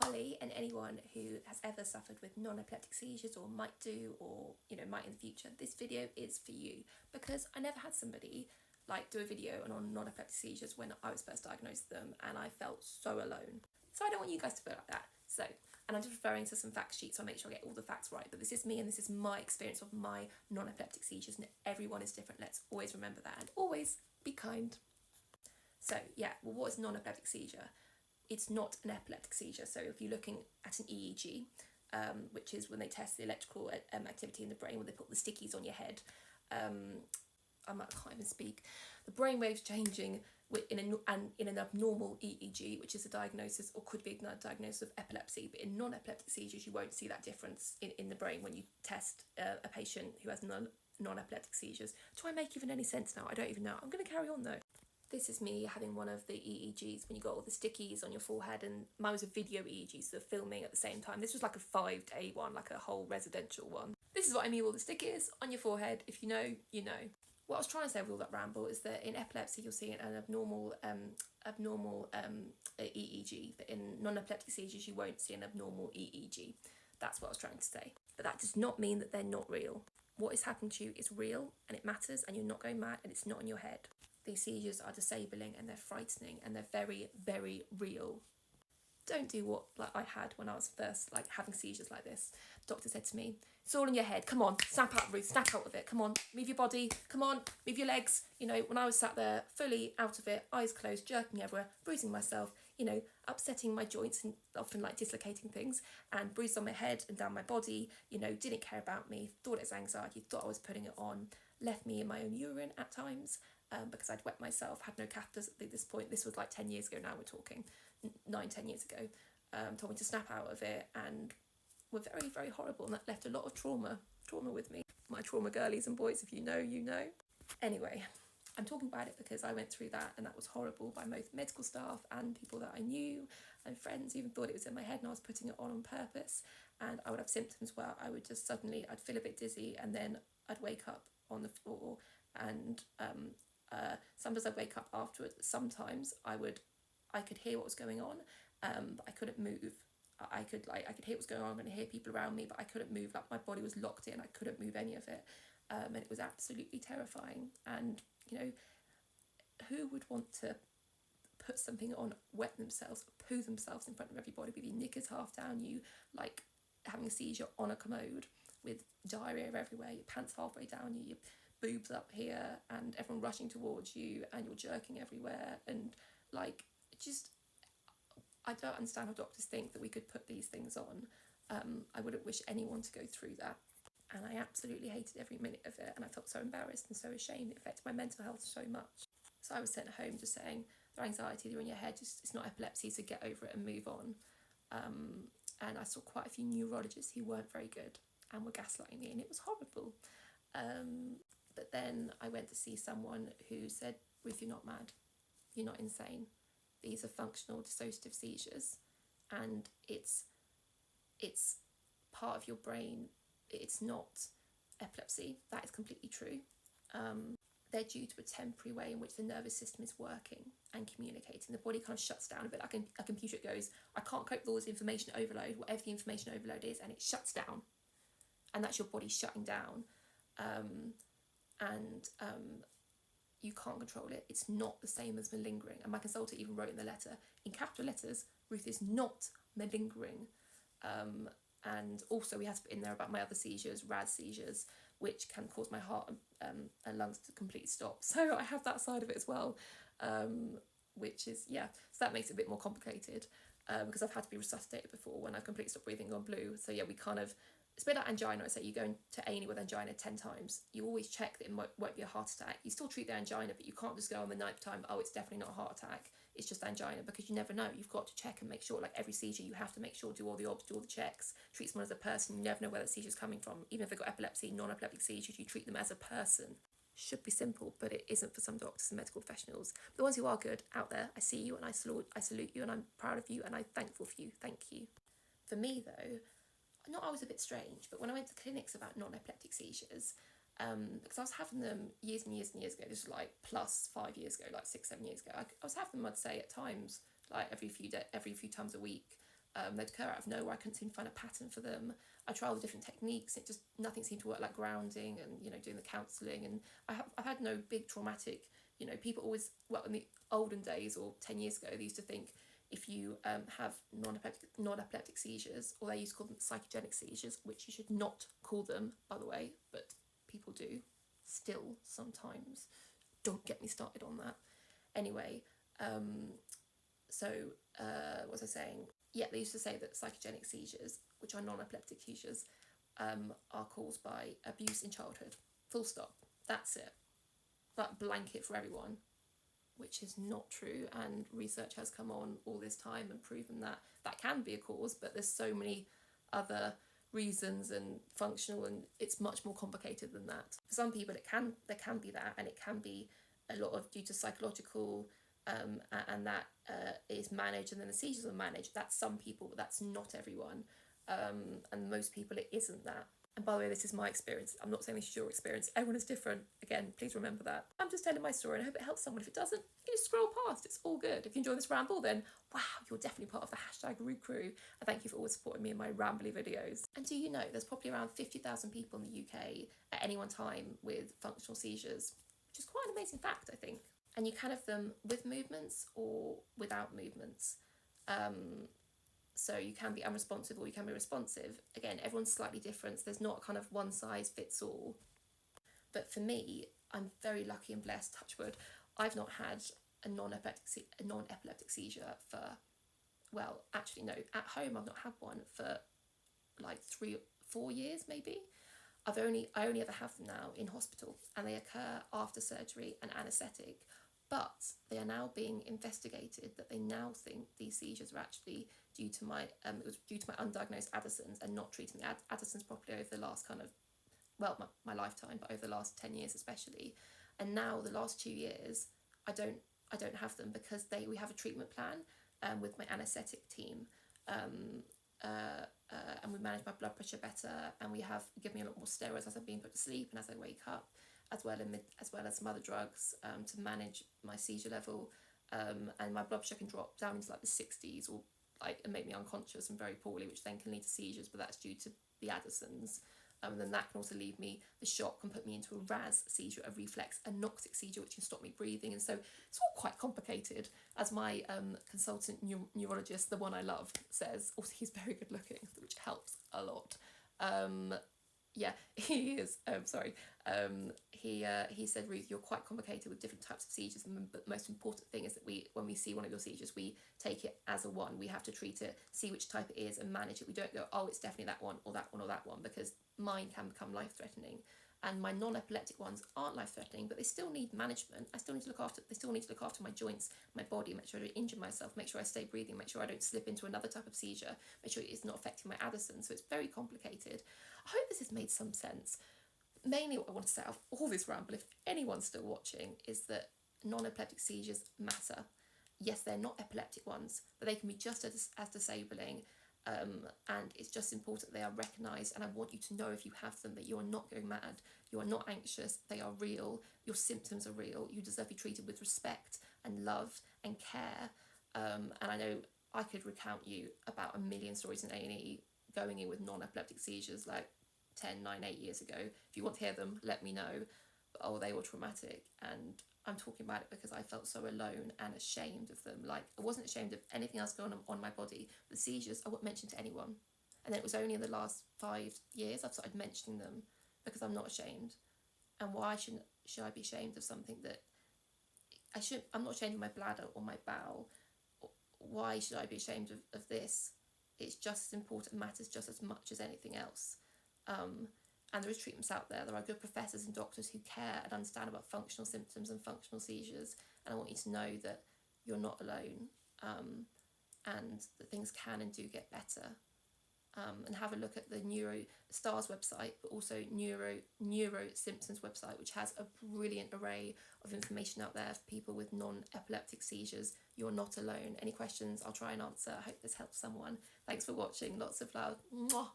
Holly, and anyone who has ever suffered with non-epileptic seizures or might do, or might in the future, this video is for you, because I never had somebody like do a video on non-epileptic seizures when I was first diagnosed with them, and I felt so alone. So I don't want you guys to feel like that. So, and I'm just referring to some fact sheets, so I make sure I get all the facts right, but this is me and this is my experience of my non-epileptic seizures, and everyone is different. Let's always remember that, and always be kind. So yeah, well, what is non-epileptic seizure? It's not an epileptic seizure. So if you're looking at an EEG, which is when they test the electrical activity in the brain, when they put the stickies on your head, I can't even speak. The brain waves changing in an abnormal EEG, which is a diagnosis, or could be a diagnosis of epilepsy. But in non-epileptic seizures, you won't see that difference in the brain when you test a patient who has non-epileptic seizures. Do I make even any sense now? I don't even know. I'm going to carry on though. This is me having one of the EEGs when you got all the stickies on your forehead, and mine was a video EEG, so filming at the same time. This was like a 5-day one, like a whole residential one. This is what I mean, all the stickies on your forehead. If you know, you know. What I was trying to say with all that ramble is that in epilepsy you'll see an abnormal EEG, but in non-epileptic seizures you won't see an abnormal EEG. That's what I was trying to say. But that does not mean that they're not real. What is happening to you is real, and it matters, and you're not going mad, and it's not in your head. These seizures are disabling, and they're frightening, and they're very, very real. Don't do what I had when I was first having seizures like this. The doctor said to me, "It's all in your head. Come on, snap out, Ruth. Snap out of it. Come on, move your body. Come on, move your legs." When I was sat there fully out of it, eyes closed, jerking everywhere, bruising myself, upsetting my joints and often dislocating things, and bruised on my head and down my body. Didn't care about me. Thought it was anxiety. Thought I was putting it on. Left me in my own urine at times. Because I'd wet myself, had no catheters at this point. This was 10 years ago now, we're talking, 9-10 years ago. Told me to snap out of it, and were very, very horrible, and that left a lot of trauma with me. My trauma girlies and boys, if you know, you know. Anyway, I'm talking about it because I went through that, and that was horrible by both medical staff and people that I knew, and friends even thought it was in my head and I was putting it on purpose. And I would have symptoms where I would just suddenly, I'd feel a bit dizzy, and then I'd wake up on the floor, and sometimes I'd wake up afterwards. Sometimes I could hear what was going on, but I couldn't move. I could hear what was going on and hear people around me, but I couldn't move. My body was locked in. I couldn't move any of it, and it was absolutely terrifying. And who would want to put something on, wet themselves, poo themselves in front of everybody with your knickers half down, you having a seizure on a commode with diarrhea everywhere, your pants halfway down, your boobs up here, and everyone rushing towards you, and you're jerking everywhere, and I don't understand how doctors think that we could put these things on. I wouldn't wish anyone to go through that, and I absolutely hated every minute of it, and I felt so embarrassed and so ashamed. It affected my mental health so much. So I was sent home just saying, "They're anxiety, they're in your head, it's not epilepsy, so get over it and move on." And I saw quite a few neurologists who weren't very good and were gaslighting me, and it was horrible. But then I went to see someone who said, "Ruth, you're not mad. You're not insane. These are functional dissociative seizures, and it's part of your brain. It's not epilepsy." That is completely true. They're due to a temporary way in which the nervous system is working and communicating. The body kind of shuts down a bit like a computer. It goes, "I can't cope with all this information overload," whatever the information overload is, and it shuts down. And that's your body shutting down. You can't control it. It's not the same as malingering. And my consultant even wrote in the letter, in capital letters, "Ruth is not malingering." And also we had to put in there about my other seizures, RAS seizures, which can cause my heart and lungs to completely stop. So I have that side of it as well, which is, so that makes it a bit more complicated, because I've had to be resuscitated before when I completely stopped breathing, gone blue. So we kind of, it's a bit like angina. I say you go to A&E with angina 10 times. You always check that it won't be a heart attack. You still treat the angina, but you can't just go on the 9th time, "Oh, it's definitely not a heart attack. It's just angina," because you never know. You've got to check and make sure, every seizure, you have to make sure, do all the obs, do all the checks, treat someone as a person. You never know where the seizure's coming from. Even if they've got epilepsy, non-epileptic seizures, you treat them as a person. Should be simple, but it isn't for some doctors and medical professionals. But the ones who are good out there, I see you and I salute you, and I'm proud of you and I'm thankful for you. Thank you. For me though, not I was a bit strange, but when I went to clinics about non-epileptic seizures, because I was having them years and years and years ago, this was plus 5 years ago, 6-7 years ago, I was having them, I'd say at times, every few times a week, They'd occur out of nowhere. I couldn't seem to find a pattern for them. I tried all the different techniques. It just, nothing seemed to work, like grounding and, you know, doing the counselling. And I've had no big traumatic, you know, people always, well, in the olden days or 10 years ago, they used to think if you have non-epileptic seizures, or they used to call them psychogenic seizures, which you should not call them, by the way, but people do still sometimes. Don't get me started on that. Anyway, what was I saying? Yeah, they used to say that psychogenic seizures, which are non-epileptic seizures, are caused by abuse in childhood. Full stop. That's it. That blanket for everyone, which is not true. And research has come on all this time and proven that that can be a cause, but there's so many other reasons and functional, and it's much more complicated than that. For some people, there can be that, and it can be a lot of due to psychological, and that is managed, and then the seizures are managed. That's some people, but that's not everyone. And most people, it isn't that. And by the way, this is my experience. I'm not saying this is your experience. Everyone is different. Again, please remember that. I'm just telling my story, and I hope it helps someone. If it doesn't, you just scroll past. It's all good. If you enjoy this ramble, then wow, you're definitely part of the hashtag Root Crew. And thank you for always supporting me in my rambly videos. And do you know, there's probably around 50,000 people in the UK at any one time with functional seizures, which is quite an amazing fact, I think. And you can have them with movements or without movements. So you can be unresponsive or you can be responsive. Again, everyone's slightly different. There's not kind of one size fits all. But for me, I'm very lucky and blessed, touch wood. I've not had a non-epileptic seizure for, well, actually no, at home I've not had one for like 3 or 4 years maybe. I only ever have them now in hospital, and they occur after surgery and anaesthetic. But they are now being investigated, that they now think these seizures are actually due to my, it was due to my undiagnosed Addison's and not treating the Addison's properly over the last kind of, well, my lifetime, but over the last 10 years especially. And now the last 2 years, I don't have them because we have a treatment plan with my anaesthetic team. And we manage my blood pressure better, and we have given me a lot more steroids as I'm being put to sleep and as I wake up, as well as some other drugs to manage my seizure level, and my blood pressure can drop down into like the 60s, or like, and make me unconscious and very poorly, which then can lead to seizures, but that's due to the Addison's. And then that can also leave me, the shock can put me into a RAS seizure, a reflex anoxic seizure, which can stop me breathing. And so it's all quite complicated, as my consultant neurologist, the one I love, says. Also, he's very good looking, which helps a lot. Yeah, he is. He said, Ruth, you're quite complicated with different types of seizures, but the most important thing is that when we see one of your seizures, we take it as a one. We have to treat it, see which type it is, and manage it. We don't go, oh, it's definitely that one or that one or that one, because mine can become life-threatening. And my non-epileptic ones aren't life-threatening, but they still need management. They still need to look after my joints, my body, make sure I don't injure myself, make sure I stay breathing, make sure I don't slip into another type of seizure, make sure it's not affecting my Addison. So it's very complicated. I hope this has made some sense. Mainly what I want to say out of all this ramble, if anyone's still watching, is that non-epileptic seizures matter. Yes, they're not epileptic ones, but they can be just as disabling. And it's just important they are recognised, and I want you to know, if you have them, that you are not going mad, you are not anxious, they are real, your symptoms are real, you deserve to be treated with respect and love and care. And I know I could recount you about a million stories in A&E going in with non-epileptic seizures like 10, 9, 8 years ago. If you want to hear them, let me know. But oh, they were traumatic, and I'm talking about it because I felt so alone and ashamed of them. Like, I wasn't ashamed of anything else going on my body. The seizures, I wouldn't mention to anyone. And then it was only in the last 5 years I've started mentioning them, because I'm not ashamed. And why should I be ashamed of something that I'm not ashamed of my bladder or my bowel. Why should I be ashamed of this? It's just as important, matters just as much as anything else. And there is treatments out there. There are good professors and doctors who care and understand about functional symptoms and functional seizures. And I want you to know that you're not alone, and that things can and do get better. And have a look at the STARS website, but also Neuro Symptoms website, which has a brilliant array of information out there for people with non-epileptic seizures. You're not alone. Any questions, I'll try and answer. I hope this helps someone. Thanks for watching. Lots of love. Mwah.